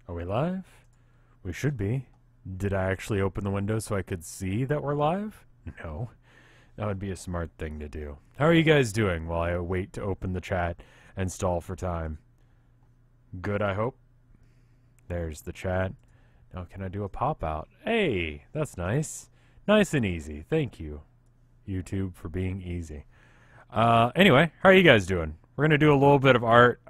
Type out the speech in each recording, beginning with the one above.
Are we live? We should be. Did I actually open the window so I could see that we're live? No. That would be a smart thing to do. How are you guys doing while I wait to open the chat and stall for time? Good, I hope. There's the chat. Now can I do a pop-out? Hey, that's nice. Nice and easy. Thank you, YouTube, for being easy. Anyway, how are you guys doing? We're going to do a little bit of art.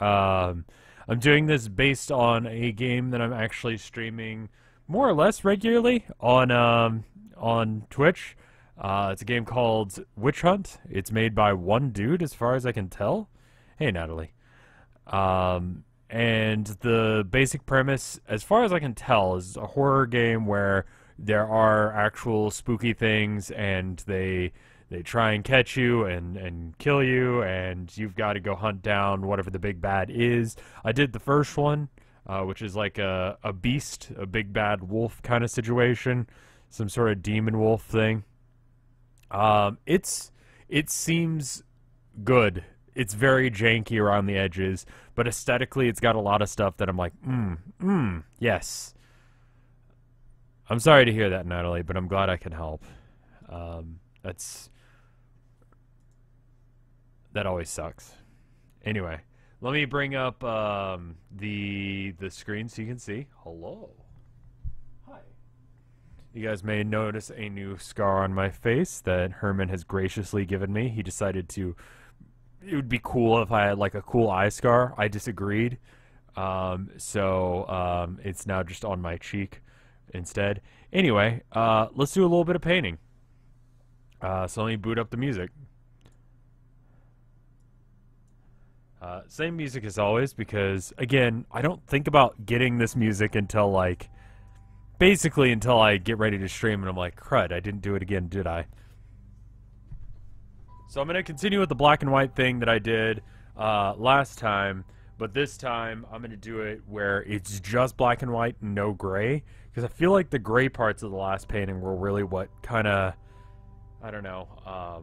I'm doing this based on a game that I'm actually streaming more or less regularly on Twitch. It's a game called Witch Hunt. It's made by one dude, as far as I can tell. Hey, Natalie. And the basic premise, as far as I can tell, is a horror game where there are actual spooky things, and they try and catch you and kill you, and you've got to go hunt down whatever the big bad is. I did the first one, which is like a beast, a big bad wolf kind of situation, some sort of demon wolf thing. It seems good. It's very janky around the edges, but aesthetically it's got a lot of stuff that I'm like, yes. I'm sorry to hear that, Natalie, but I'm glad I can help. That always sucks. Anyway, let me bring up the screen so you can see. Hello. Hi. You guys may notice a new scar on my face that Herman has graciously given me. He decided it would be cool if I had like a cool eye scar. I disagreed. So it's now just on my cheek instead. Anyway, let's do a little bit of painting. So let me boot up the music. Same music as always, because again, I don't think about getting this music until basically until I get ready to stream, and I'm like, crud, I didn't do it again, did I? So I'm going to continue with the black and white thing that I did last time, but this time I'm going to do it where it's just black and white and no gray, because I feel like the gray parts of the last painting were really what kind of, I don't know,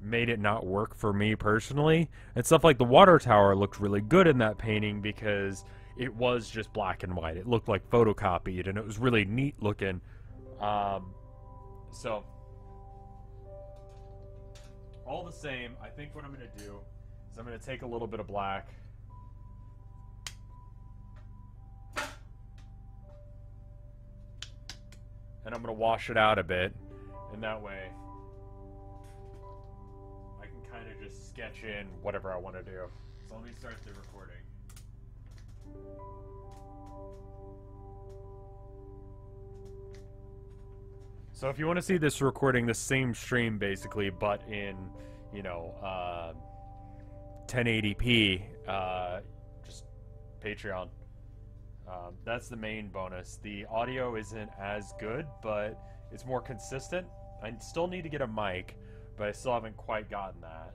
made it not work for me personally. And stuff like the water tower looked really good in that painting because it was just black and white. It looked like photocopied, and it was really neat looking. So all the same, I think what I'm going to do is I'm going to take a little bit of black, and I'm going to wash it out a bit, and that way I can kind of just sketch in whatever I want to do. So let me start the recording. So if you want to see this recording, the same stream basically, but in, 1080p, just Patreon. That's the main bonus. The audio isn't as good, but it's more consistent. I still need to get a mic, but I still haven't quite gotten that.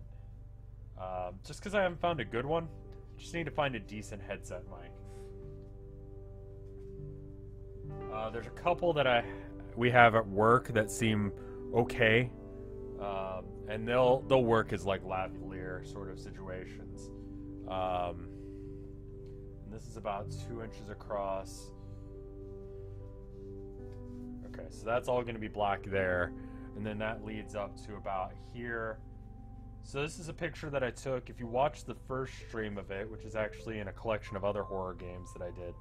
Just because I haven't found a good one, just need to find a decent headset mic. There's a couple that we have at work that seem okay, and they'll work as like lavalier sort of situations. And this is about 2 inches across. Okay, so that's all going to be black there, and then that leads up to about here. So this is a picture that I took. If you watch the first stream of it, which is actually in a collection of other horror games that I did,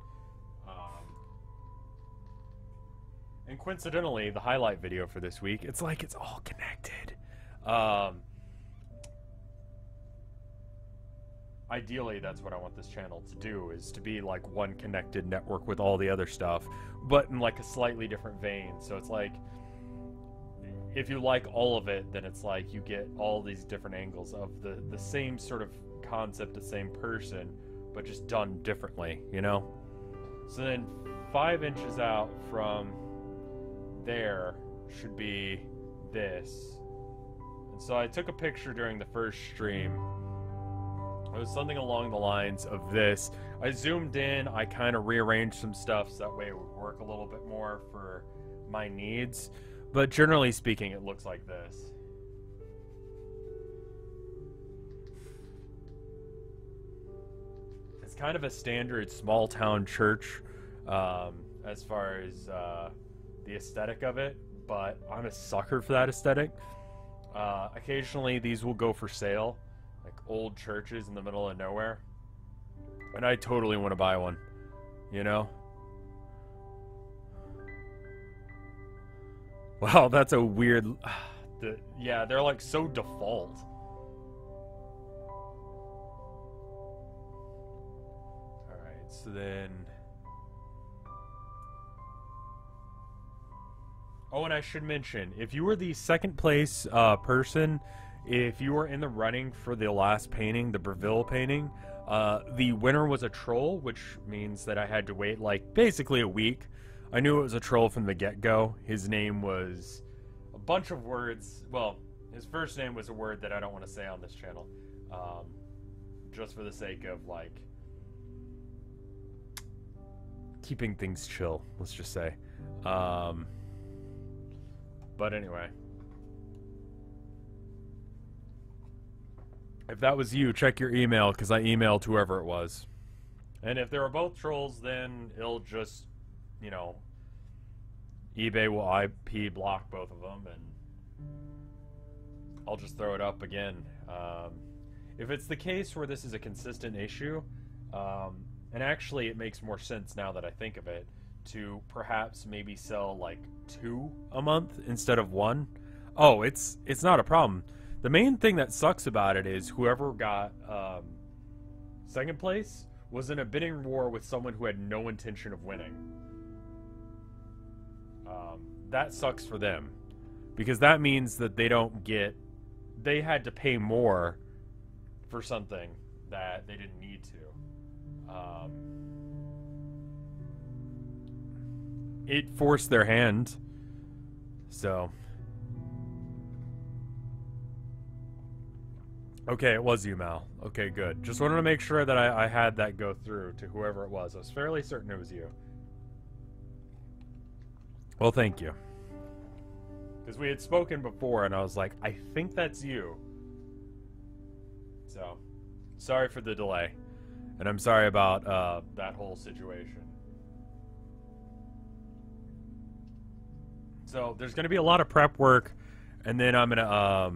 and coincidentally, the highlight video for this week, it's like it's all connected. Ideally, that's what I want this channel to do, is to be like one connected network with all the other stuff, but in like a slightly different vein. So it's like, if you like all of it, then it's like you get all these different angles of the same sort of concept, the same person, but just done differently, So then 5 inches out from there should be this. And so I took a picture during the first stream. It was something along the lines of this. I zoomed in, I kind of rearranged some stuff so that way it would work a little bit more for my needs. But generally speaking, it looks like this. It's kind of a standard small town church as far as the aesthetic of it, but I'm a sucker for that aesthetic. Occasionally these will go for sale, like old churches in the middle of nowhere, and I totally want to buy one, you know? Wow, that's a weird... yeah, they're like so default. Alright, so then... Oh, and I should mention, if you were the second place person, if you were in the running for the last painting, the Breville painting, the winner was a troll, which means that I had to wait like basically a week. I knew it was a troll from the get-go. His name was a bunch of words. Well, his first name was a word that I don't want to say on this channel, just for the sake of like keeping things chill, let's just say. But anyway, if that was you, check your email, because I emailed whoever it was. And if they were both trolls, then it'll just, you know, eBay will IP block both of them, and I'll just throw it up again. If it's the case where this is a consistent issue, and actually it makes more sense now that I think of it, to perhaps maybe sell like 2 a month instead of 1. Oh, it's not a problem. The main thing that sucks about it is whoever got second place was in a bidding war with someone who had no intention of winning. That sucks for them, because that means that they don't get... They had to pay more for something that they didn't need to. It forced their hand, so... Okay, it was you, Mal. Okay, good. Just wanted to make sure that I had that go through to whoever it was. I was fairly certain it was you. Well, thank you. Because we had spoken before, and I was like, I think that's you. So, sorry for the delay. And I'm sorry about that whole situation. So, there's going to be a lot of prep work, and then I'm going to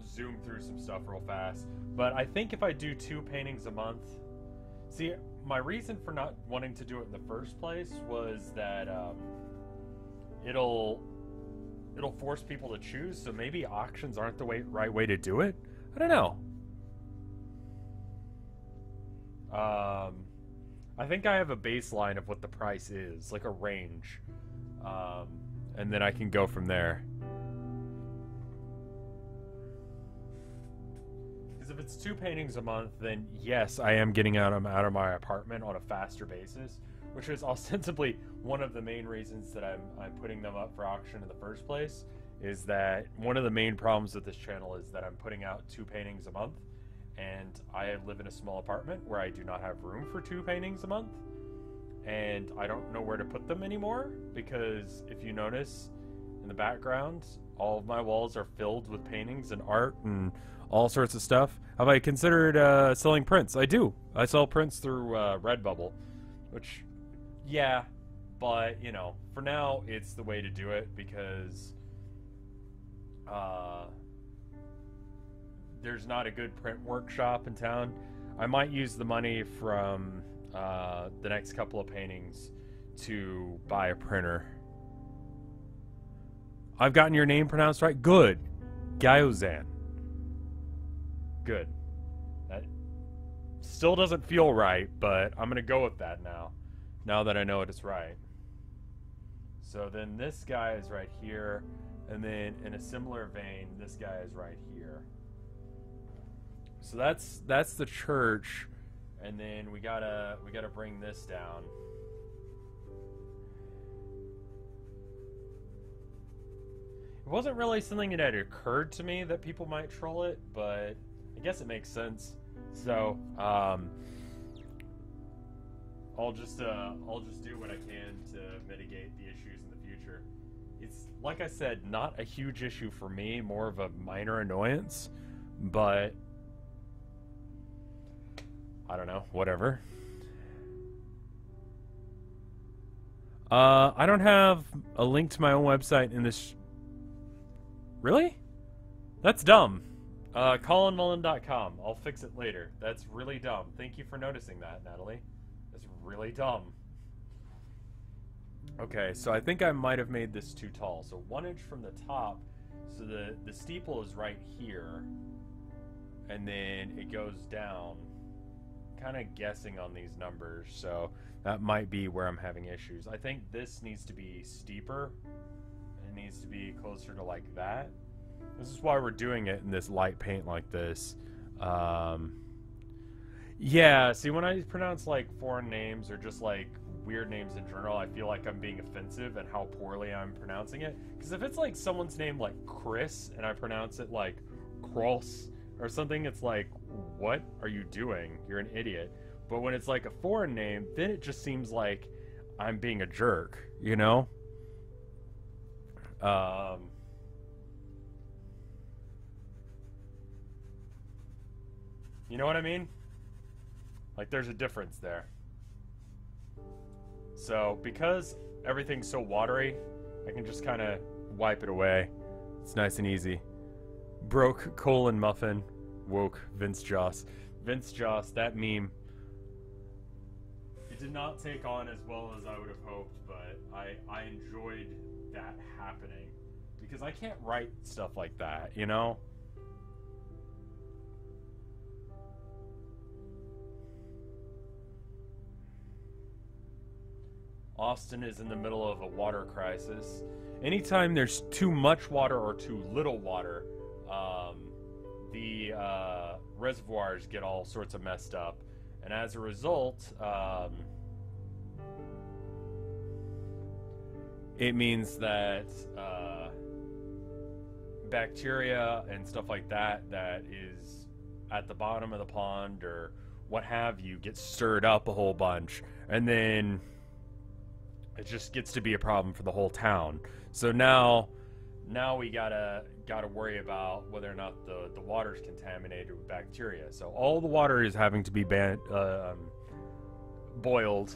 zoom through some stuff real fast. But I think if I do 2 paintings a month... See, my reason for not wanting to do it in the first place was that it'll force people to choose, so maybe auctions aren't the right way to do it? I don't know. I think I have a baseline of what the price is, like a range. And then I can go from there. Because if it's 2 paintings a month, then yes, I am getting out of my apartment on a faster basis, which is ostensibly one of the main reasons that I'm putting them up for auction in the first place, is that one of the main problems with this channel is that I'm putting out 2 paintings a month, and I live in a small apartment where I do not have room for 2 paintings a month, and I don't know where to put them anymore, because if you notice in the background, all of my walls are filled with paintings and art and all sorts of stuff. Have I considered selling prints? I do. I sell prints through Redbubble, which, yeah, but, you know, for now, it's the way to do it, because there's not a good print workshop in town. I might use the money from the next couple of paintings to buy a printer. I've gotten your name pronounced right? Good. Gyozan. Good. That still doesn't feel right, but I'm gonna go with that now that I know it is right. So then this guy is right here, and then in a similar vein, this guy is right here. So that's the church, and then we gotta bring this down. It wasn't really something that had occurred to me that people might troll it, but I guess it makes sense. So I'll just do what I can to mitigate the issues in the future. It's, like I said, not a huge issue for me, more of a minor annoyance, but I don't know, whatever. I don't have a link to my own website in this. Really? That's dumb. ColinMullen.com. I'll fix it later. That's really dumb. Thank you for noticing that, Natalie. That's really dumb. Okay, so I think I might have made this too tall. So 1 inch from the top. So the steeple is right here. And then it goes down. Kind of guessing on these numbers, so that might be where I'm having issues. I think this needs to be steeper. It needs to be closer to like that. This is why we're doing it in this light paint like this. Yeah, see, when I pronounce like foreign names or just like weird names in general, I feel like I'm being offensive and how poorly I'm pronouncing it. Because if it's like someone's name like Chris and I pronounce it like Krols or something, it's like, what are you doing? You're an idiot. But when it's like a foreign name, then it just seems like I'm being a jerk, you know? You know what I mean? Like, there's a difference there. So, because everything's so watery, I can just kind of wipe it away. It's nice and easy. Broke colon muffin, woke Vince Joss. Vince Joss, that meme. It did not take on as well as I would have hoped, but I enjoyed that happening. Because I can't write stuff like that, you know? Austin is in the middle of a water crisis. Anytime there's too much water or too little water, the reservoirs get all sorts of messed up. And as a result, it means that bacteria and stuff like that that is at the bottom of the pond or what have you gets stirred up a whole bunch. And then it just gets to be a problem for the whole town. So now we gotta worry about whether or not the water's contaminated with bacteria. So all the water is having to be boiled.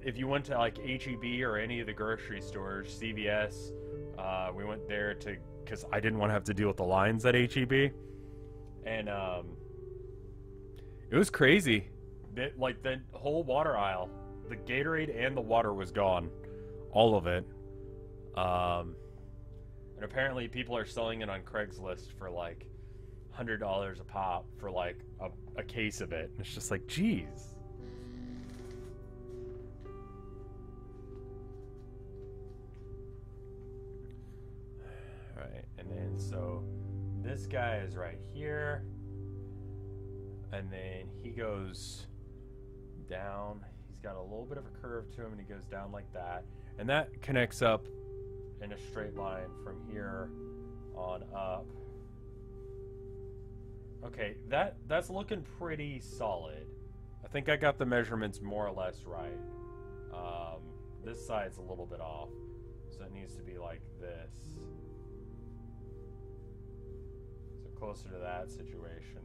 If you went to like HEB or any of the grocery stores, CVS, we went there because I didn't want to have to deal with the lines at HEB, and it was crazy. Like the whole water aisle, the Gatorade and the water was gone, all of it. And apparently people are selling it on Craigslist for like $100 a pop for like a case of it. And it's just like, geez. Alright, and then so this guy is right here. And then he goes down. He's got a little bit of a curve to him, and he goes down like that. And that connects up in a straight line from here on up. Okay, that's looking pretty solid. I think I got the measurements more or less right. This side's a little bit off, so it needs to be like this. So closer to that situation.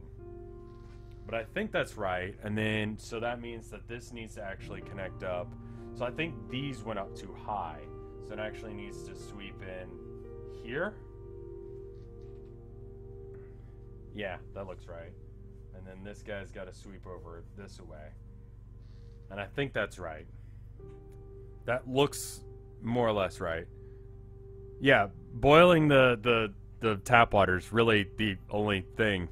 But I think that's right, and then, so that means that this needs to actually connect up. So I think these went up too high, so it actually needs to sweep in here. Yeah, that looks right. And then this guy's got to sweep over this way. And I think that's right. That looks more or less right. Yeah, boiling the tap water is really the only thing.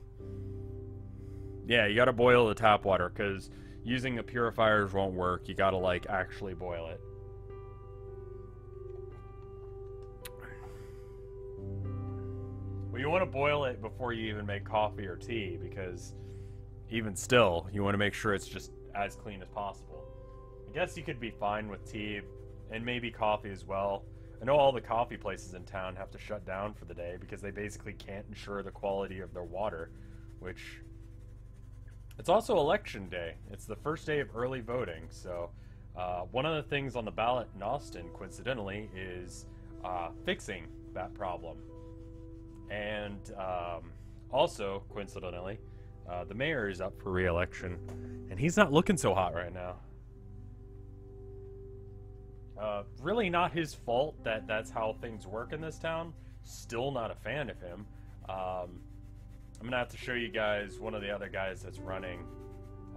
Yeah, you gotta boil the tap water, because using the purifiers won't work. You gotta, like, actually boil it. Well, you want to boil it before you even make coffee or tea, because even still, you want to make sure it's just as clean as possible. I guess you could be fine with tea, and maybe coffee as well. I know all the coffee places in town have to shut down for the day, because they basically can't ensure the quality of their water, which... It's also election day. It's the first day of early voting, so one of the things on the ballot in Austin, coincidentally, is fixing that problem. And also, coincidentally, the mayor is up for re-election, and he's not looking so hot right now. Really not his fault that that's how things work in this town. Still not a fan of him. I'm gonna have to show you guys one of the other guys that's running.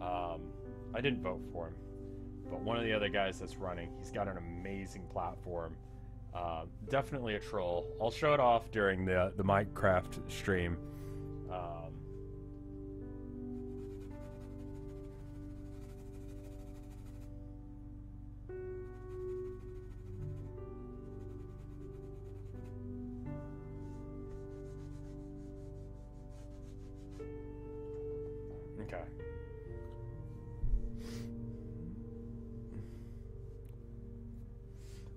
I didn't vote for him, but one of the other guys that's running, he's got an amazing platform. Definitely a troll. I'll show it off during the Minecraft stream. Okay.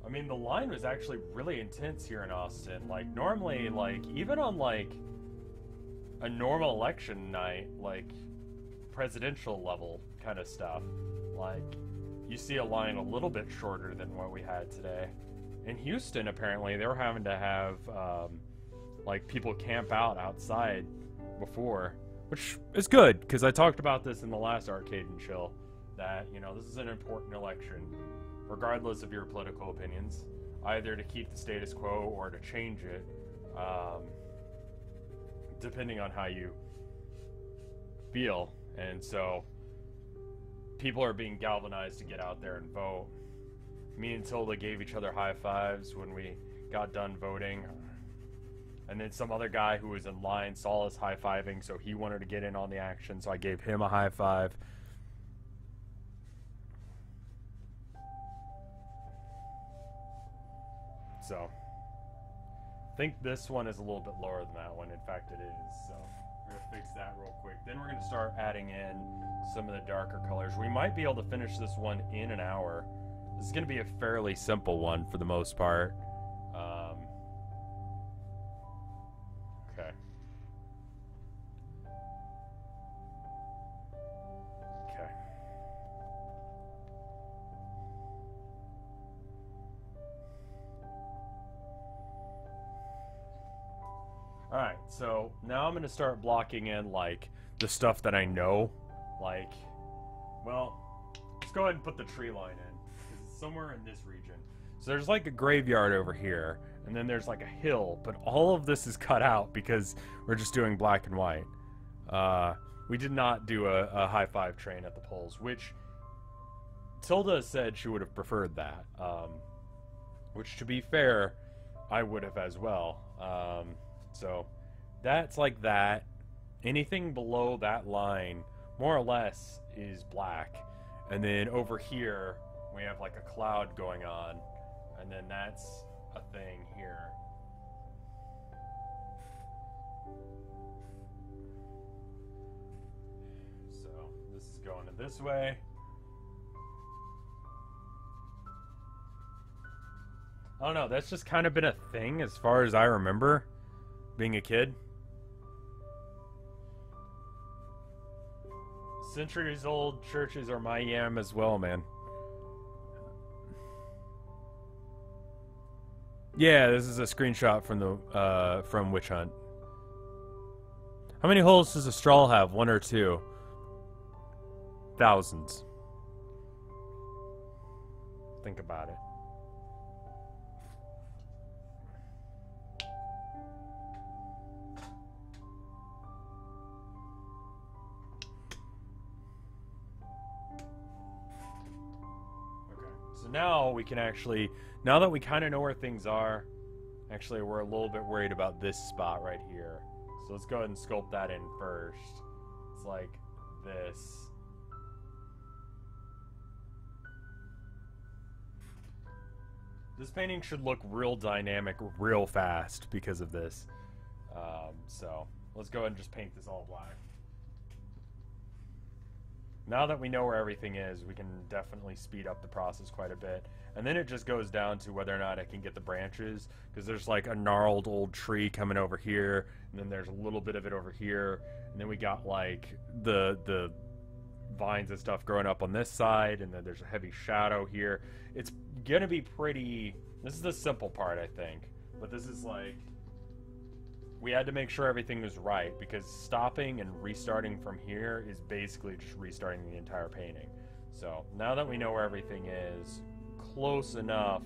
I mean, the line was actually really intense here in Austin. Like, normally, like, even on, like, a normal election night, like, presidential level kind of stuff, like, you see a line a little bit shorter than what we had today. In Houston, apparently, they were having to have, like, people camp out outside before, which is good, because I talked about this in the last Arcade and Chill, that, you know, this is an important election, regardless of your political opinions, either to keep the status quo or to change it, depending on how you feel. And so people are being galvanized to get out there and vote. Me and Tilda gave each other high fives when we got done voting. And then some other guy who was in line saw us high-fiving, so he wanted to get in on the action, so I gave him a high five. So, I think this one is a little bit lower than that one. In fact, it is. So, we're going to fix that real quick. Then we're going to start adding in some of the darker colors. We might be able to finish this one in an hour. This is going to be a fairly simple one for the most part. Okay. Okay. Alright, so now I'm going to start blocking in, like, the stuff that I know. Like, well, let's go ahead and put the tree line in, because it's somewhere in this region. So there's, like, a graveyard over here, and then there's, like, a hill, but all of this is cut out because we're just doing black and white. We did not do a high five train at the polls, which Tilda said she would have preferred that. Which, to be fair, I would have as well. So that's like that. Anything below that line, more or less, is black. And then over here, we have like a cloud going on. And then that's a thing here. So this is going this way. I don't know, that's just kind of been a thing as far as I remember being a kid. Centuries old churches are my yam as well, man. Yeah, this is a screenshot from the from Witch Hunt. How many holes does a straw have? 1 or 2? Thousands. Think about it. Now we can actually, now that we kind of know where things are, actually we're a little bit worried about this spot right here. So let's go ahead and sculpt that in first. It's like this. This painting should look real dynamic real fast because of this. So let's go ahead and just paint this all black. Now that we know where everything is, we can definitely speed up the process quite a bit. And then it just goes down to whether or not I can get the branches, because there's like a gnarled old tree coming over here, and then there's a little bit of it over here, and then we got like the vines and stuff growing up on this side, and then there's a heavy shadow here. It's gonna be pretty, this is the simple part, I think, but this is like, we had to make sure everything was right, because stopping and restarting from here is basically just restarting the entire painting. So now that we know where everything is, close enough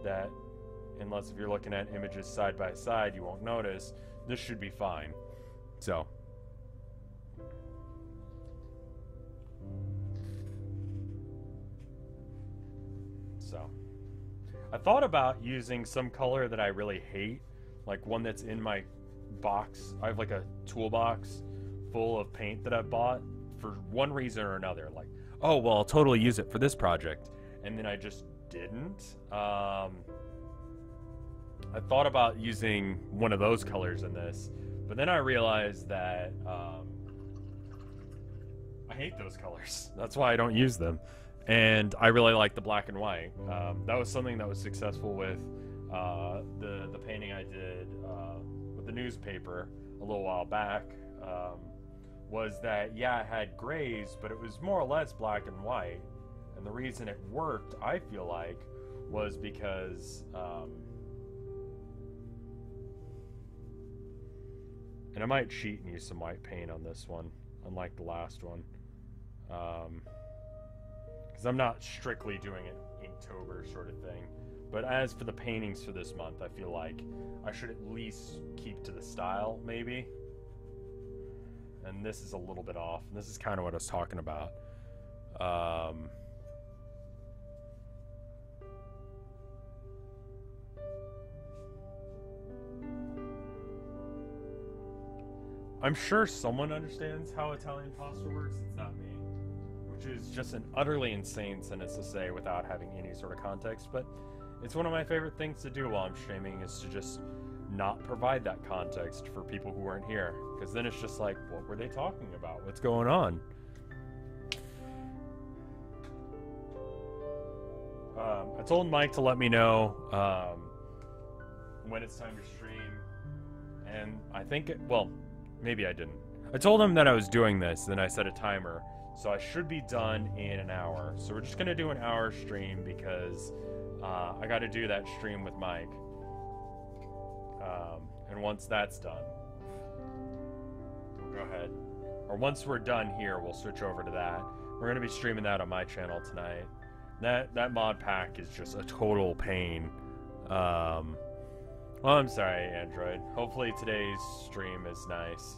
that, unless if you're looking at images side by side, you won't notice. This should be fine. So. I thought about using some color that I really hate, like one that's in my box. I have like a toolbox full of paint that I've bought for one reason or another. Like, oh, well, I'll totally use it for this project. And then I just didn't. I thought about using one of those colors in this, but then I realized that I hate those colors. That's why I don't use them. And I really like the black and white. That was something that was successful with the painting I did with the newspaper a little while back. Was that, yeah, it had grays, but it was more or less black and white. And the reason it worked, I feel like, was because... and I might cheat and use some white paint on this one, unlike the last one. Because I'm not strictly doing an Inktober sort of thing. But as for the paintings for this month, I feel like I should at least keep to the style, maybe. And this is a little bit off. And this is kind of what I was talking about. I'm sure someone understands how Italian pasta works. It's not me. Which is just an utterly insane sentence to say without having any sort of context, but it's one of my favorite things to do while I'm streaming, is to just not provide that context for people who weren't here, because then it's just like, what were they talking about? What's going on? I told Mike to let me know when it's time to stream, and I think well, maybe I didn't. I told him that I was doing this, then I set a timer. So I should be done in an hour. So we're just going to do an hour stream because I got to do that stream with Mike. And once that's done, we'll go ahead. Or once we're done here, we'll switch over to that. We're going to be streaming that on my channel tonight. That mod pack is just a total pain. Well, I'm sorry, Android. Hopefully today's stream is nice.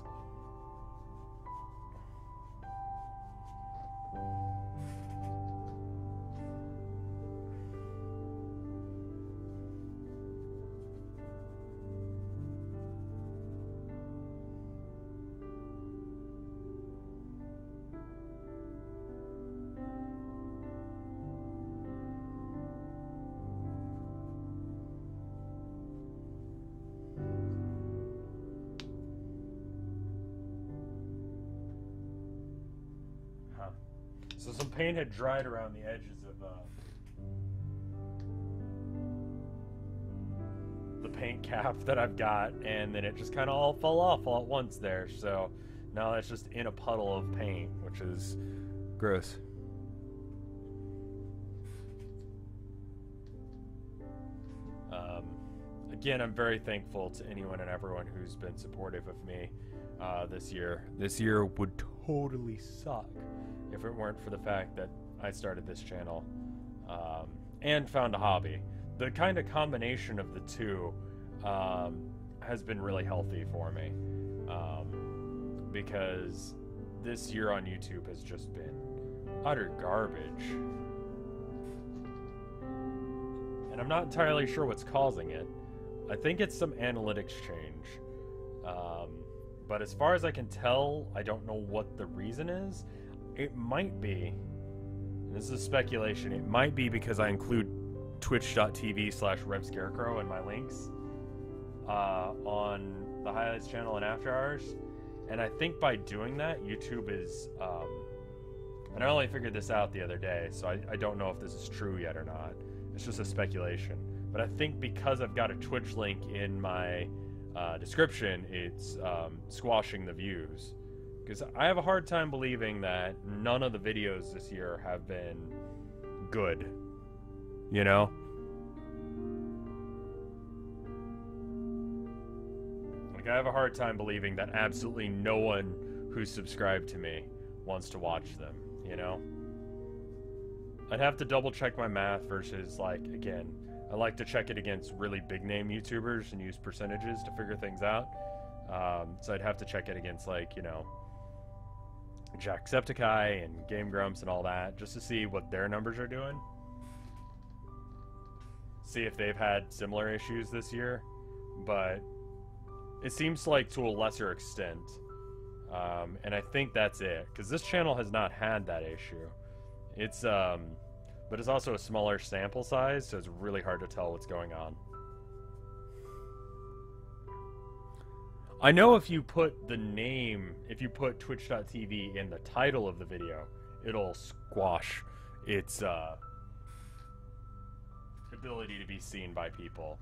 So some paint had dried around the edges of the paint cap that I've got, and then it just kind of all fell off all at once there. So now that's just in a puddle of paint, which is gross. Again, I'm very thankful to anyone and everyone who's been supportive of me this year. This year would totally suck if it weren't for the fact that I started this channel and found a hobby. The kind of combination of the two has been really healthy for me, because this year on YouTube has just been utter garbage. And I'm not entirely sure what's causing it. I think it's some analytics change. But as far as I can tell, I don't know what the reason is. It might be, and this is speculation, it might be because I include twitch.tv/RevScarecrow in my links on the Highlights channel and After Hours. And I think by doing that, YouTube is, and I only figured this out the other day, so I don't know if this is true yet or not. It's just a speculation. But I think because I've got a Twitch link in my description, it's squashing the views. Because I have a hard time believing that none of the videos this year have been good. You know? Like, I have a hard time believing that absolutely no one who's subscribed to me wants to watch them, you know? I'd have to double check my math versus, like, again, I like to check it against really big name YouTubers and use percentages to figure things out. So I'd have to check it against, like, you know, Jacksepticeye and Game Grumps and all that, just to see what their numbers are doing. See if they've had similar issues this year. But it seems like to a lesser extent. And I think that's it, because this channel has not had that issue. It's, but it's also a smaller sample size, so it's really hard to tell what's going on. I know if you put the name, if you put twitch.tv in the title of the video, it'll squash its ability to be seen by people.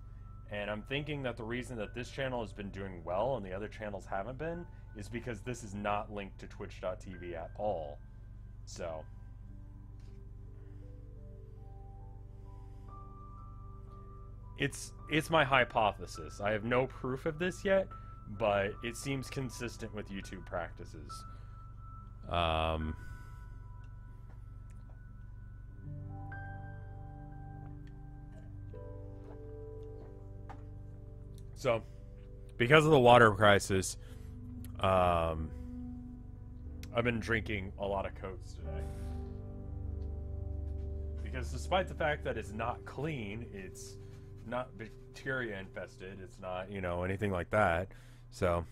And I'm thinking that the reason that this channel has been doing well and the other channels haven't been is because this is not linked to twitch.tv at all. So it's my hypothesis. I have no proof of this yet, but it seems consistent with YouTube practices. So, because of the water crisis, I've been drinking a lot of Cokes today. Because despite the fact that it's not clean, it's not bacteria infested, it's not, you know, anything like that. So,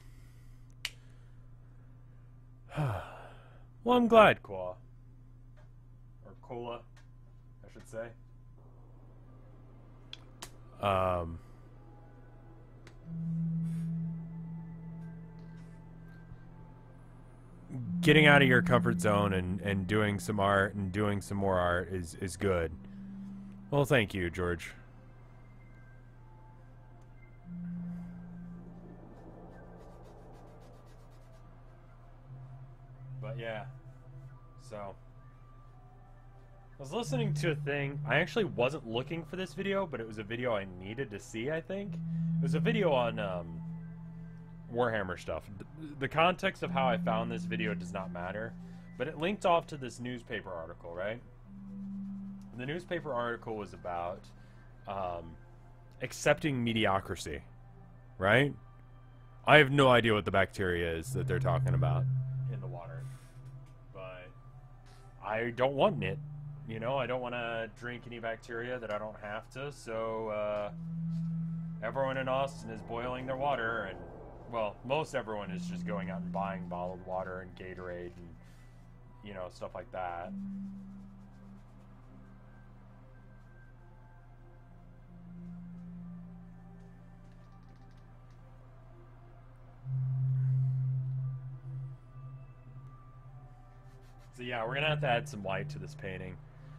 well, I'm glad, Kwa. Or Cola, I should say. Getting out of your comfort zone and doing some art and doing some more art is good. Well, thank you, George. But yeah, so I was listening to a thing. I actually wasn't looking for this video, but it was a video I needed to see, I think. It was a video on Warhammer stuff. The context of how I found this video does not matter, but it linked off to this newspaper article, right? And the newspaper article was about accepting mediocrity, right? I have no idea what the bacteria is that they're talking about in the water, but I don't want it. You know, I don't want to drink any bacteria that I don't have to, so everyone in Austin is boiling their water, and, well, most everyone is just going out and buying bottled water and Gatorade and, you know, stuff like that. So yeah, we're going to have to add some white to this painting.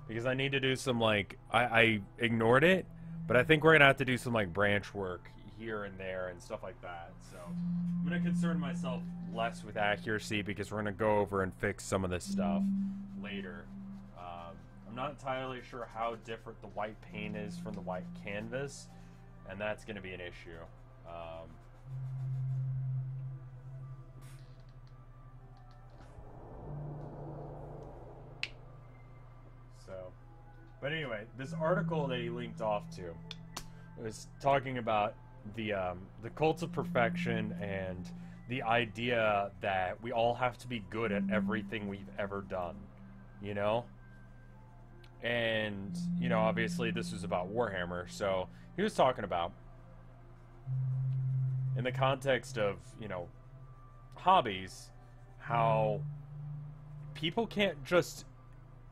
Because I need to do some, like, I ignored it, but I think we're going to have to do some, like, branch work here and there and stuff like that. So I'm going to concern myself less with accuracy because we're going to go over and fix some of this stuff later. I'm not entirely sure how different the white paint is from the white canvas, and that's going to be an issue. But anyway, this article that he linked off to was talking about the cult of perfection and the idea that we all have to be good at everything we've ever done, you know? And, you know, obviously this was about Warhammer, so he was talking about, in the context of, you know, hobbies, how people can't just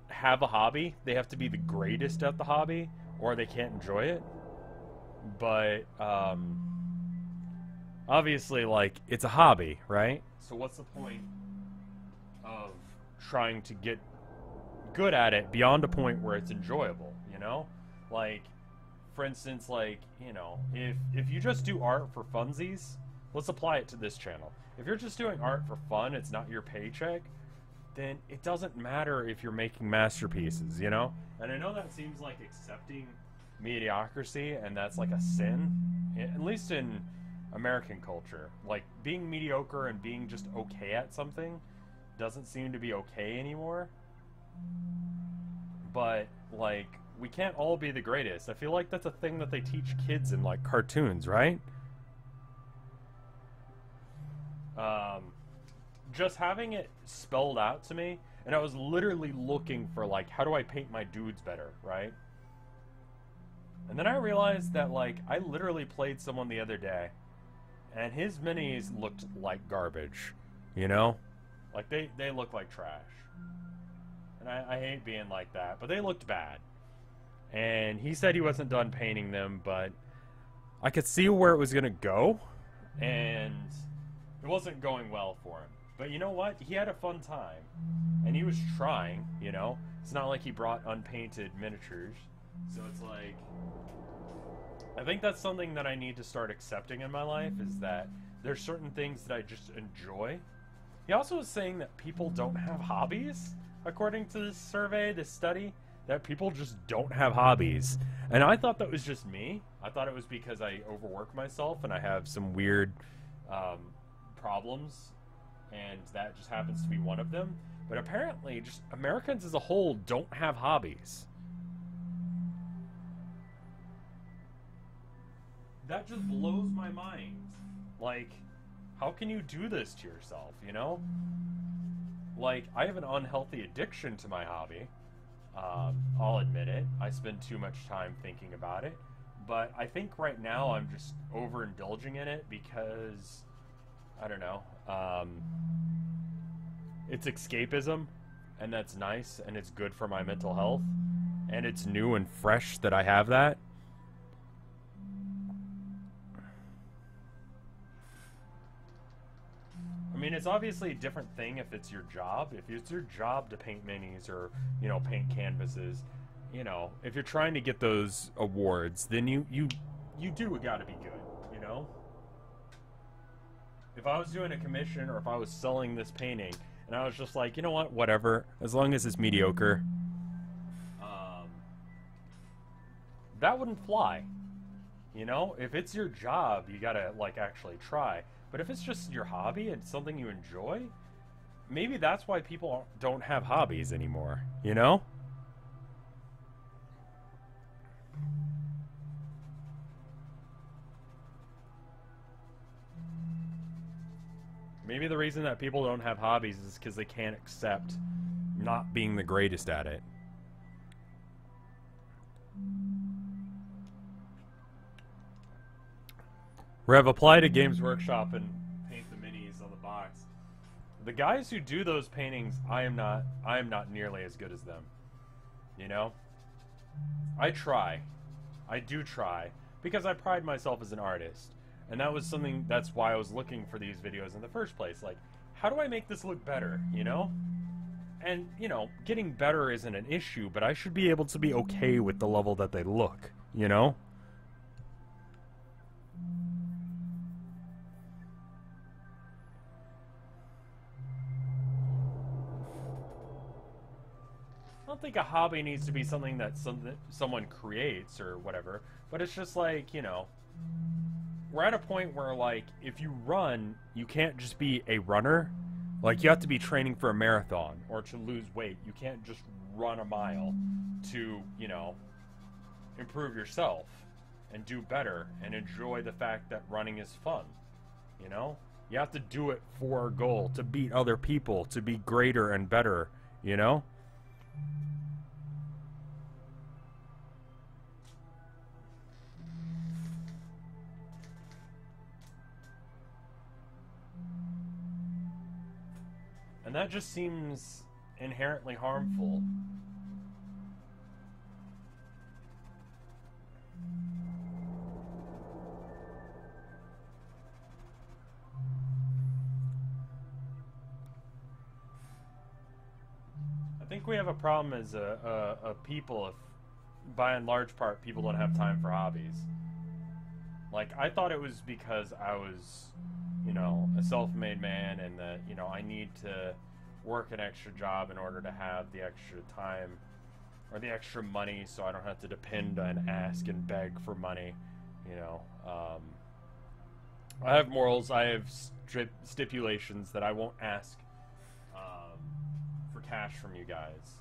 have a hobby. They have to be the greatest at the hobby or they can't enjoy it. But obviously, like, it's a hobby, right? So what's the point of trying to get good at it beyond a point where it's enjoyable, you know? Like, for instance, like, you know, if you just do art for funsies, let's apply it to this channel. If you're just doing art for fun, it's not your paycheck, then it doesn't matter if you're making masterpieces, you know? And I know that seems like accepting mediocrity, and that's like a sin, at least in American culture. Like, being mediocre and being just okay at something doesn't seem to be okay anymore. but, like, we can't all be the greatest. I feel like that's a thing that they teach kids in, like, cartoons, right? Just having it spelled out to me, and I was literally looking for, like, how do I paint my dudes better, right? And then I realized that, like, I literally played someone the other day, and his minis looked like garbage, you know? Like, they look like trash. And I hate being like that, but they looked bad. And he said he wasn't done painting them, but I could see where it was going to go, and it wasn't going well for him. But you know what? He had a fun time, and he was trying, you know? It's not like he brought unpainted miniatures. So it's like, I think that's something that I need to start accepting in my life, is that there's certain things that I just enjoy. He also was saying that people don't have hobbies, according to this survey, this study, that people just don't have hobbies. And I thought that was just me. I thought it was because I overwork myself and I have some weird problems, and that just happens to be one of them. But apparently, just Americans as a whole don't have hobbies. That just blows my mind. Like, how can you do this to yourself, you know? Like, I have an unhealthy addiction to my hobby. I'll admit it. I spend too much time thinking about it. But I think right now I'm just overindulging in it because, I don't know, it's escapism, and that's nice, and it's good for my mental health, and it's new and fresh that I have that. I mean, it's obviously a different thing if it's your job. If it's your job to paint minis or, you know, paint canvases, you know, if you're trying to get those awards, then you do gotta be good, you know? If I was doing a commission, or if I was selling this painting, and I was just like, you know what, whatever, as long as it's mediocre, that wouldn't fly. You know, if it's your job, you gotta, like, actually try. But if it's just your hobby and something you enjoy, maybe that's why people don't have hobbies anymore, you know? Maybe the reason that people don't have hobbies is because they can't accept not being the greatest at it. Rev, apply to Games Workshop and paint the minis on the box. The guys who do those paintings, I am not nearly as good as them. You know? I try. I do try. Because I pride myself as an artist. And that was something, that's why I was looking for these videos in the first place. Like, how do I make this look better, you know? And, you know, getting better isn't an issue, but I should be able to be okay with the level that they look, you know? I don't think a hobby needs to be something that someone creates or whatever, but it's just like, you know, we're at a point where, like, if you run, you can't just be a runner. Like, you have to be training for a marathon or to lose weight. You can't just run a mile to, you know, improve yourself and do better and enjoy the fact that running is fun, you know? You have to do it for a goal, to beat other people, to be greater and better, you know? And that just seems inherently harmful. I think we have a problem as a people if, by and large part, people don't have time for hobbies. Like, I thought it was because I was, you know, a self-made man and that, you know, I need to work an extra job in order to have the extra time or the extra money so I don't have to depend and ask and beg for money, you know. I have morals, I have stipulations that I won't ask for cash from you guys.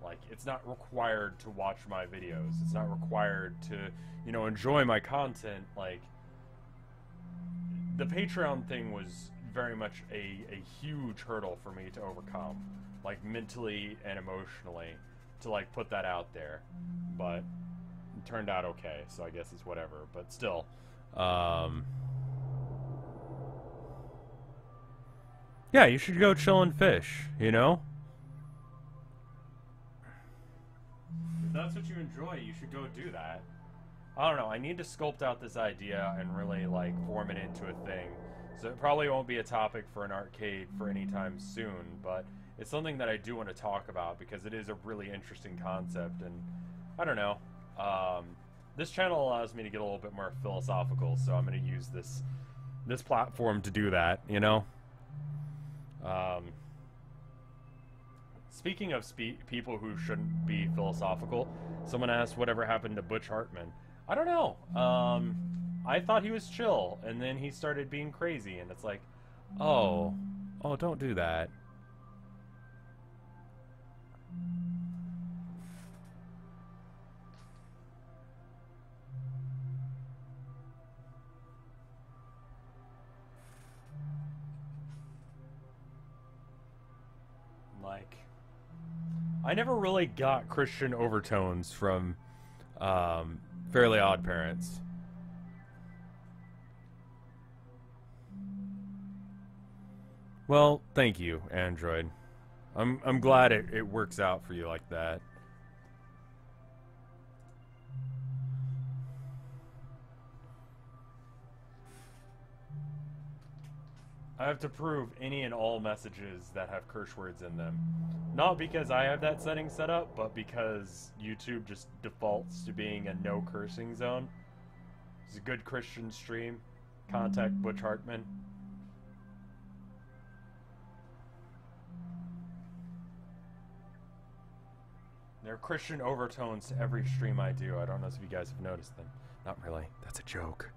Like, it's not required to watch my videos. It's not required to, you know, enjoy my content. Like, the Patreon thing was very much a huge hurdle for me to overcome, like, mentally and emotionally, to, like, put that out there. But it turned out okay, so I guess it's whatever. But still, yeah, you should go chill and fish, you know? If that's what you enjoy, you should go do that. I don't know, I need to sculpt out this idea and really, like, form it into a thing. So it probably won't be a topic for an arcade for any time soon, but it's something that I do want to talk about because it is a really interesting concept, and I don't know. This channel allows me to get a little bit more philosophical, so I'm going to use this platform to do that, you know? Speaking of people who shouldn't be philosophical, someone asked whatever happened to Butch Hartman. I don't know. I thought he was chill, and then he started being crazy, and it's like, oh, don't do that. Like, I never really got Christian overtones from Fairly Odd Parents. Well, thank you, Android. I'm glad it works out for you like that. I have to prove any and all messages that have curse words in them. Not because I have that setting set up, but because YouTube just defaults to being a no cursing zone. It's a good Christian stream. Contact Butch Hartman. There are Christian overtones to every stream I do. I don't know if you guys have noticed them. Not really. That's a joke.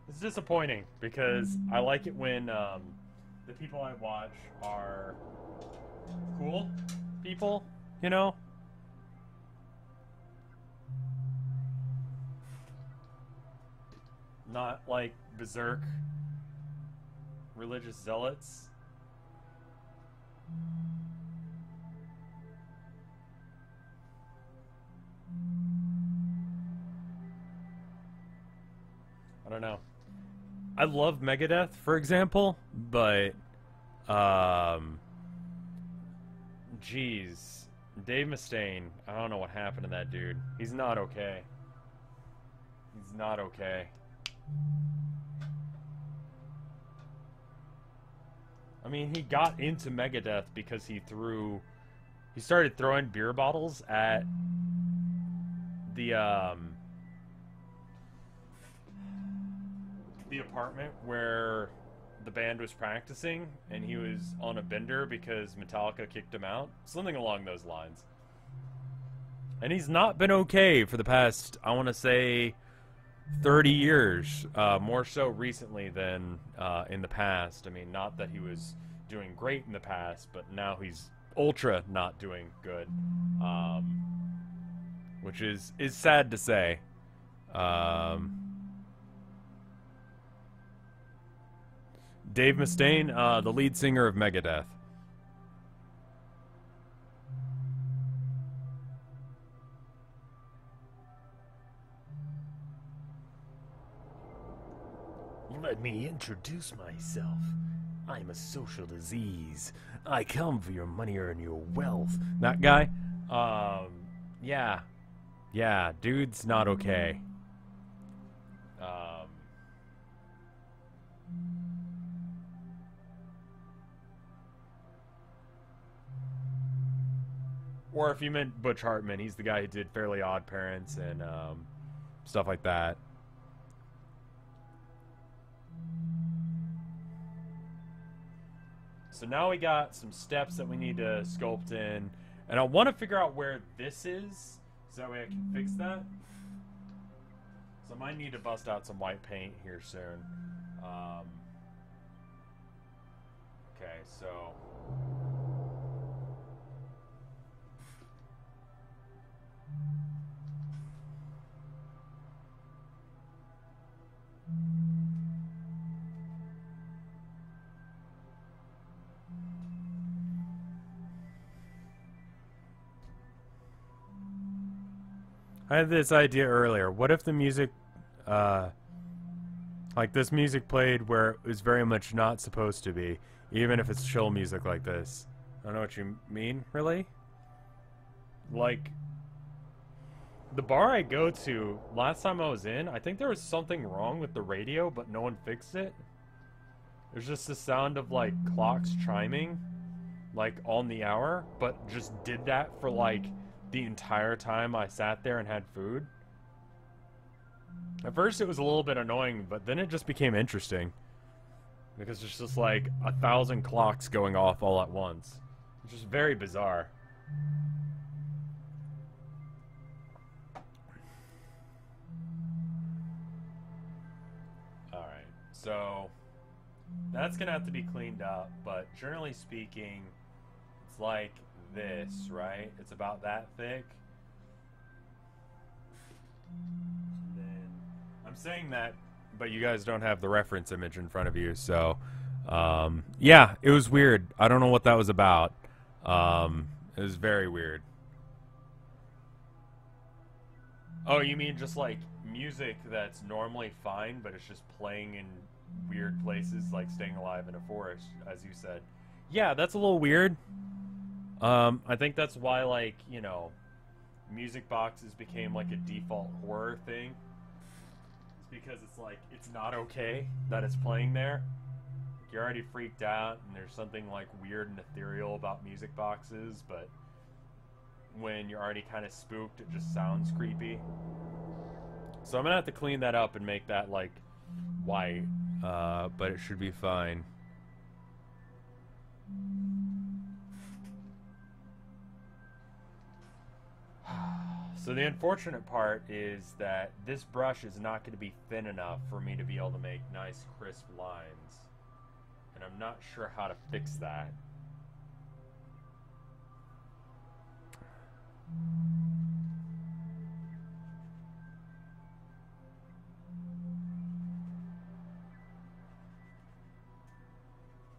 It's disappointing because I like it when the people I watch are cool people, you know? Not like berserk religious zealots. I don't know. I love Megadeth, for example, but jeez, Dave Mustaine, I don't know what happened to that dude. He's not okay. He's not okay. I mean, he got into Megadeth because he started throwing beer bottles at the apartment where the band was practicing, and he was on a bender because Metallica kicked him out. Something along those lines. And he's not been okay for the past, I want to say, 30 years. More so recently than in the past. I mean, not that he was doing great in the past, but now he's ultra not doing good. Which is sad to say. Dave Mustaine, the lead singer of Megadeth. Let me introduce myself. I'm a social disease. I come for your money and your wealth. That guy? Yeah. Yeah, dude's not okay. Or if you meant Butch Hartman, he's the guy who did Fairly Odd Parents and stuff like that. So now we got some steps that we need to sculpt in. And I want to figure out where this is So that way I can fix that. So I might need to bust out some white paint here soon. Okay, so... I had this idea earlier. What if the music, like this music played where it was very much not supposed to be, even if it's chill music like this? I don't know what you mean, really? Like, the bar I go to, last time I was in, I think there was something wrong with the radio, but no one fixed it. It was just the sound of, like, clocks chiming, like, on the hour, but just did that for, like, the entire time I sat there and had food. At first it was a little bit annoying, but then it just became interesting. Because it's just like 1,000 clocks going off all at once. It's just very bizarre. Alright, so that's gonna have to be cleaned up, but generally speaking, it's like this, right? It's about that thick. And then I'm saying that, but you guys don't have the reference image in front of you, so yeah, it was weird. I don't know what that was about. It was very weird. Oh, you mean just like music that's normally fine, but it's just playing in weird places, like Staying Alive in a Forest, as you said. Yeah, that's a little weird. I think that's why, like, you know, music boxes became like a default horror thing. It's because it's like, it's not okay that it's playing there. You're already freaked out, and there's something like weird and ethereal about music boxes, but when you're already kind of spooked, it just sounds creepy. So I'm gonna have to clean that up and make that like white, but it should be fine. So the unfortunate part is that this brush is not going to be thin enough for me to be able to make nice crisp lines. And I'm not sure how to fix that.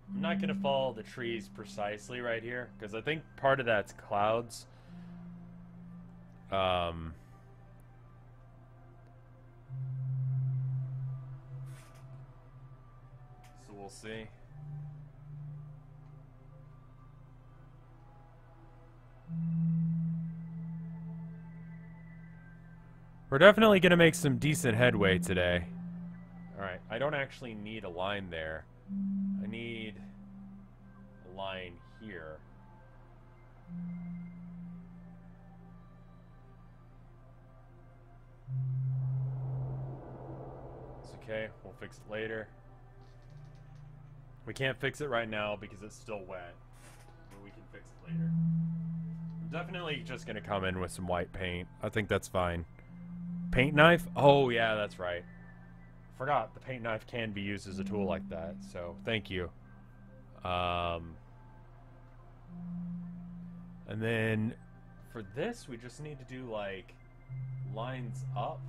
I'm not going to follow the trees precisely right here, because I think part of that's clouds. So we'll see. We're definitely going to make some decent headway today. Alright, I don't actually need a line there. I need a line here. It's okay, we'll fix it later. We can't fix it right now because it's still wet, but we can fix it later. I'm definitely just gonna come in with some white paint. I think that's fine. Paint knife? Oh yeah, that's right. Forgot the paint knife can be used as a tool like that, so thank you. And then for this, we just need to do like lines up.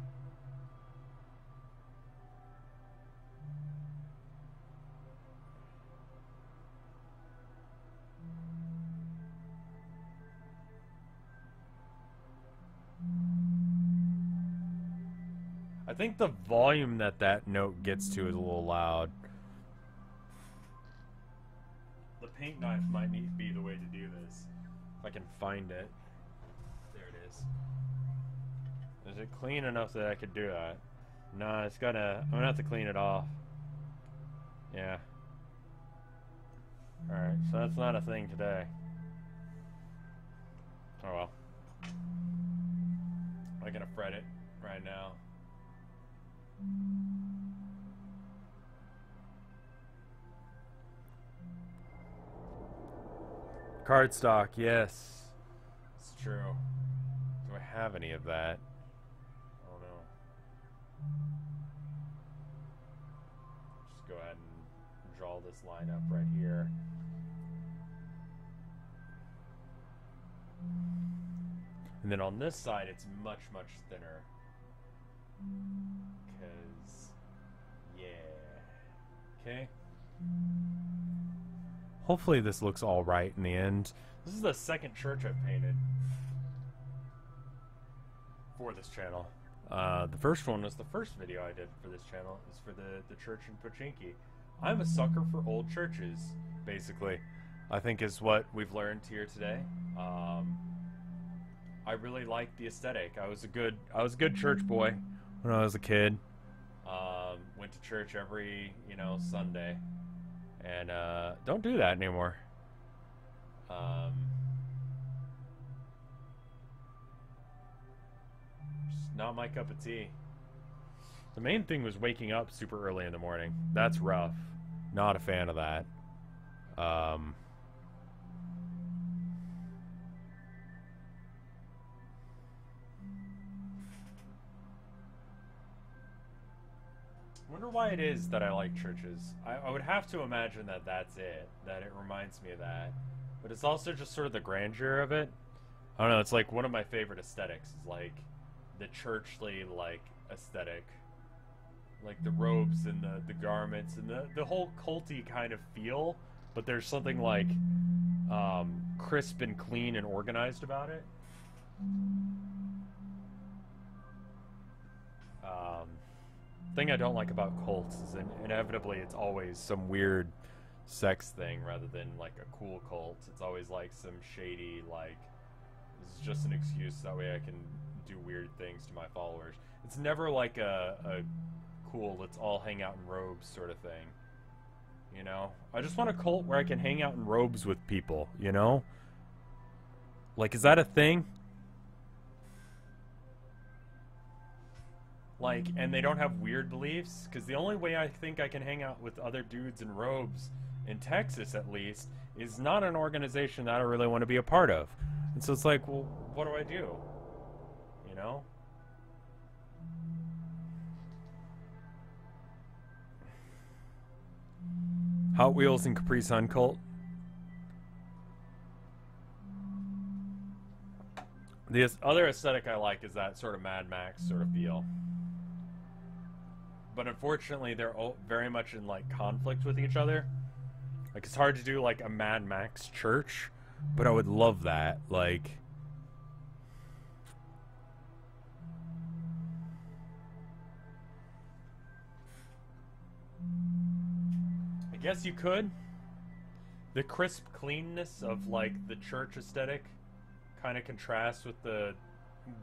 I think the volume that that note gets to is a little loud. The paint knife might need to be the way to do this. If I can find it. There it is. Is it clean enough that I could do that? No, it's gonna... I'm gonna have to clean it off. Yeah. Alright, so that's not a thing today. Oh well. I'm not gonna fret it right now. Cardstock, yes. It's true. Do I have any of that. Oh no. Just go ahead and draw this line up right here. And then on this side, it's much, much thinner. Because, yeah. Okay. Hopefully this looks all right in the end. This is the second church I've painted for this channel. The first one was the first video I did for this channel. It was for the church in Pochinki. I'm a sucker for old churches, basically. I think is what we've learned here today. I really like the aesthetic. I was a good church boy when I was a kid. Went to church every, Sunday. And don't do that anymore. Just not my cup of tea. The main thing was waking up super early in the morning. That's rough. Not a fan of that. Wonder why it is that I like churches. I would have to imagine that that's it. That it reminds me of that. But it's also just sort of the grandeur of it. I don't know, it's like one of my favorite aesthetics is like the churchly like aesthetic. Like the robes and the garments and the whole culty kind of feel. But there's something like crisp and clean and organized about it. Thing I don't like about cults is inevitably it's always some weird sex thing rather than like a cool cult. It's always like some shady, like, this is just an excuse that way I can do weird things to my followers. It's never like a cool, let's all hang out in robes sort of thing. You know? I just want a cult where I can hang out in robes with people, you know? Like, is that a thing? Like, and they don't have weird beliefs? Because the only way I think I can hang out with other dudes in robes, in Texas at least, is not an organization that I really want to be a part of. And so it's like, well, what do I do? You know? Hot Wheels and Capri Sun cult. The other aesthetic I like is that sort of Mad Max sort of feel. But unfortunately, they're all very much in like conflict with each other. Like, it's hard to do like a Mad Max church, but I would love that. Like, I guess you could. The crisp cleanness of like the church aesthetic kind of contrasts with the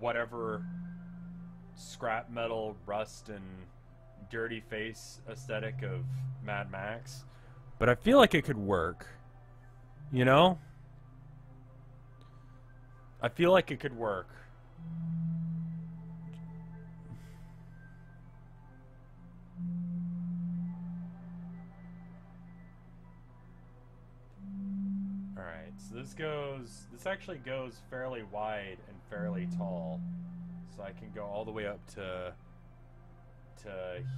whatever scrap metal, rust, and dirty face aesthetic of Mad Max. But I feel like it could work. You know? I feel like it could work. Alright, so this actually goes fairly wide and fairly tall. So I can go all the way up to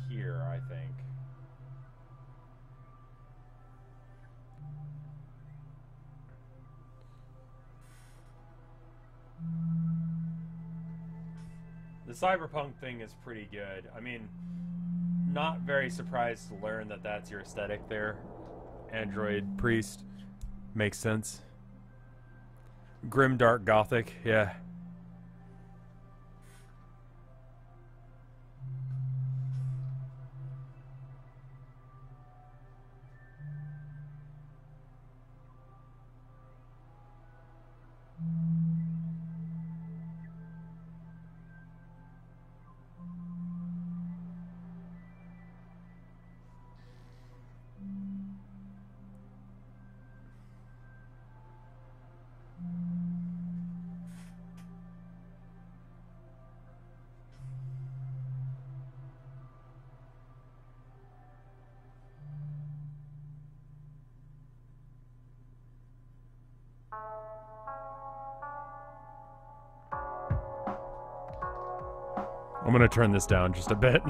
here, I think. The cyberpunk thing is pretty good. I mean, not very surprised to learn that that's your aesthetic there. Android priest. Makes sense. Grim dark gothic, yeah. I'm gonna turn this down just a bit.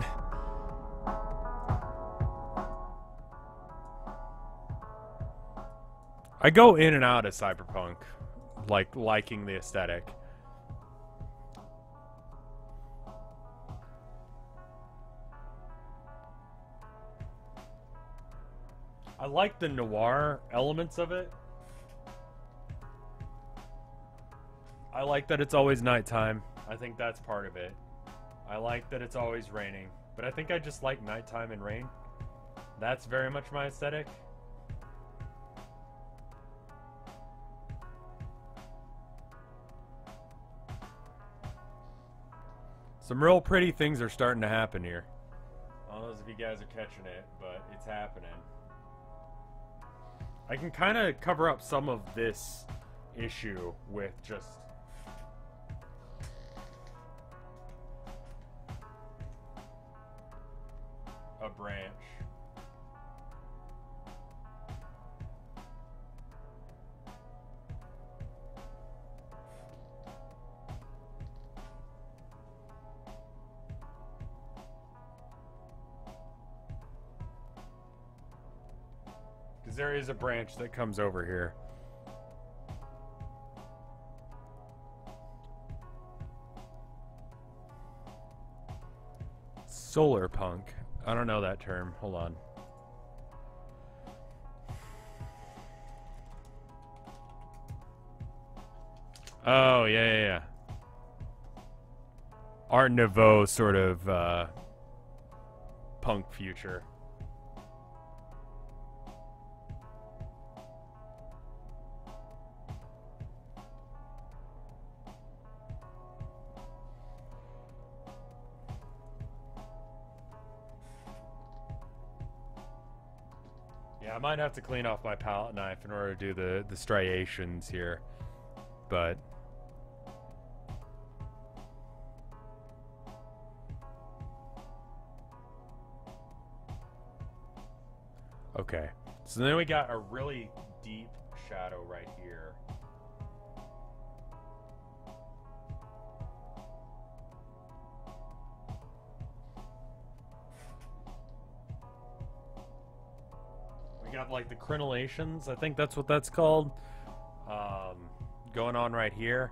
I go in and out of cyberpunk, liking the aesthetic. I like the noir elements of it. I like that it's always nighttime. I think that's part of it. I like that it's always raining. But I think I just like nighttime and rain. That's very much my aesthetic. Some real pretty things are starting to happen here. I don't know if you guys are catching it, but it's happening. I can kind of cover up some of this issue with just a branch. Because there is a branch that comes over here. Solar punk. I don't know that term. Hold on. Oh, yeah. Art Nouveau sort of punk future. Yeah, I might have to clean off my palette knife in order to do the striations here, but okay. So then we got a really deep shadow right here. We got like the crenellations, I think that's what that's called, going on right here.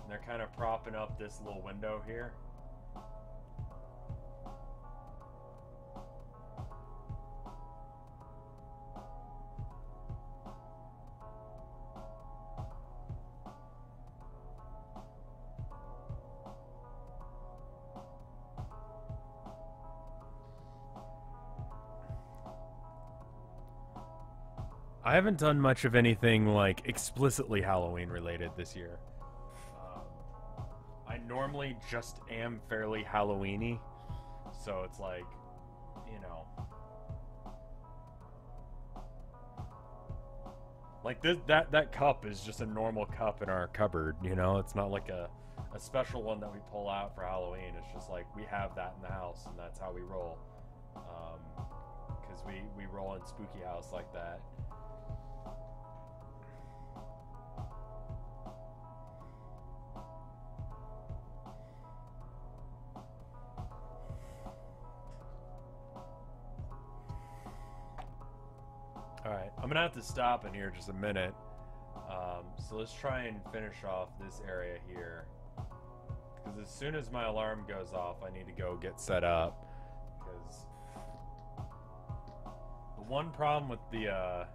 And they're kind of propping up this little window here. I haven't done much of anything like explicitly Halloween related this year. I normally just am fairly Halloween-y, so it's like, you know, like that cup is just a normal cup in our cupboard, you know. It's not like a special one that we pull out for Halloween. It's just like we have that in the house, and that's how we roll, because we roll in Spooky House like that. Alright, I'm gonna have to stop in here just a minute. So let's try and finish off this area here. Because as soon as my alarm goes off, I need to go get set up. Because the one problem with the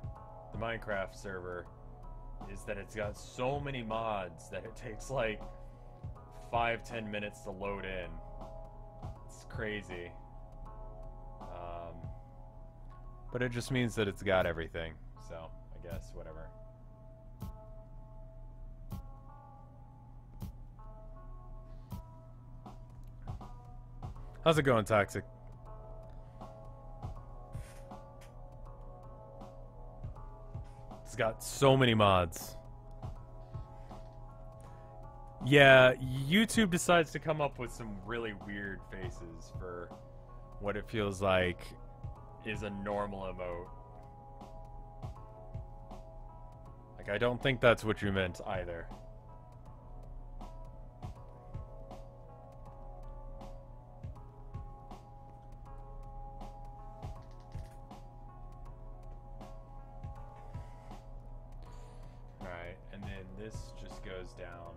Minecraft server is that it's got so many mods that it takes like 5-10 minutes to load in. It's crazy. But it just means that it's got everything, so I guess whatever. How's it going, Toxic? It's got so many mods. Yeah, YouTube decides to come up with some really weird faces for what it feels like is a normal emote. Like, I don't think that's what you meant either. this just goes down.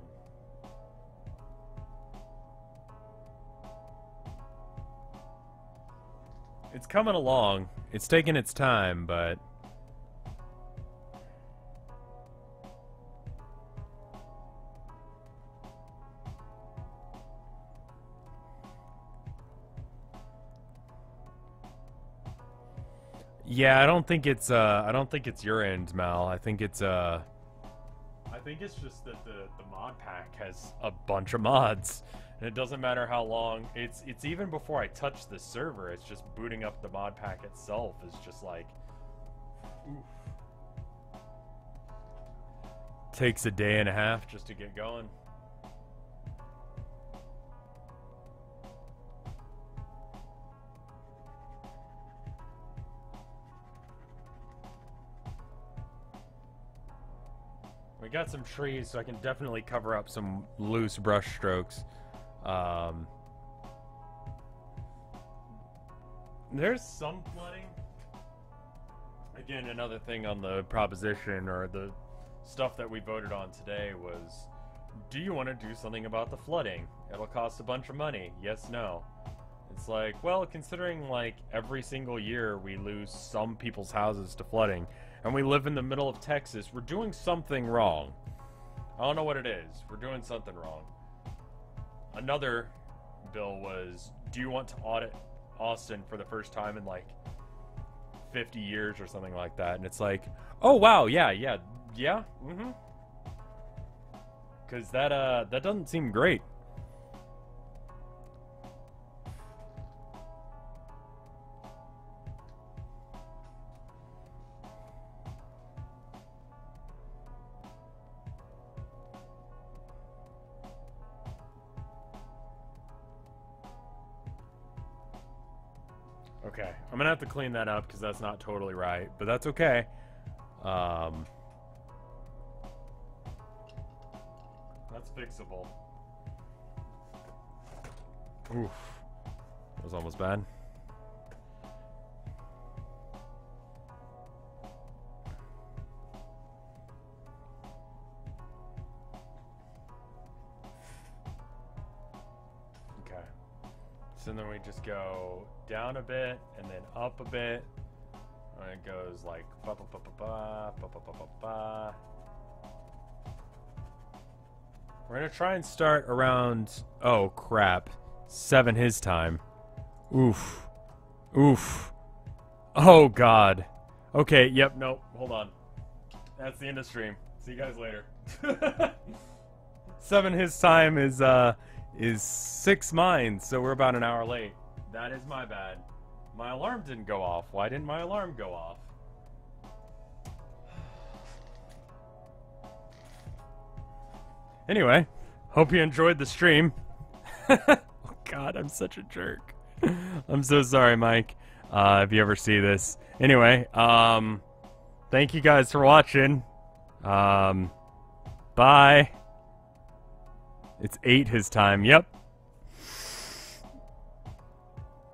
It's coming along. It's taking its time, but... Yeah, I don't think it's your end, Mal. I think it's just that the mod pack has a bunch of mods. And it doesn't matter how long. It's even before I touch the server, it's just booting up the mod pack itself is just like oof. Takes a day and a half just to get going. We got some trees, so I can definitely cover up some loose brush strokes. There's some flooding. Again, another thing on the proposition or the stuff that we voted on today was, do you want to do something about the flooding? It'll cost a bunch of money. Yes, no. It's like, well, considering like every single year we lose some people's houses to flooding, and we live in the middle of Texas, we're doing something wrong. I don't know what it is. We're doing something wrong. Another bill was, do you want to audit Austin for the first time in like 50 years or something like that? And it's like, oh wow, yeah, mm-hmm. Because that doesn't seem great. Okay, I'm gonna have to clean that up because that's not totally right, but that's okay. That's fixable. Oof, that was almost bad. Okay. So then we just go down a bit and then up a bit. And it goes like ba ba ba ba ba ba ba ba ba ba. We're gonna try and start around, oh crap, 7 his time. Oof. Oof. Oh god. Okay, yep, nope, hold on. That's the end of stream. See you guys later. 7 his time is 6 mine, so we're about an hour late. That is my bad. My alarm didn't go off. Why didn't my alarm go off? Anyway, hope you enjoyed the stream. Oh god, I'm such a jerk. I'm so sorry, Mike, if you ever see this. Anyway, thank you guys for watching. Bye. It's 8 his time, yep.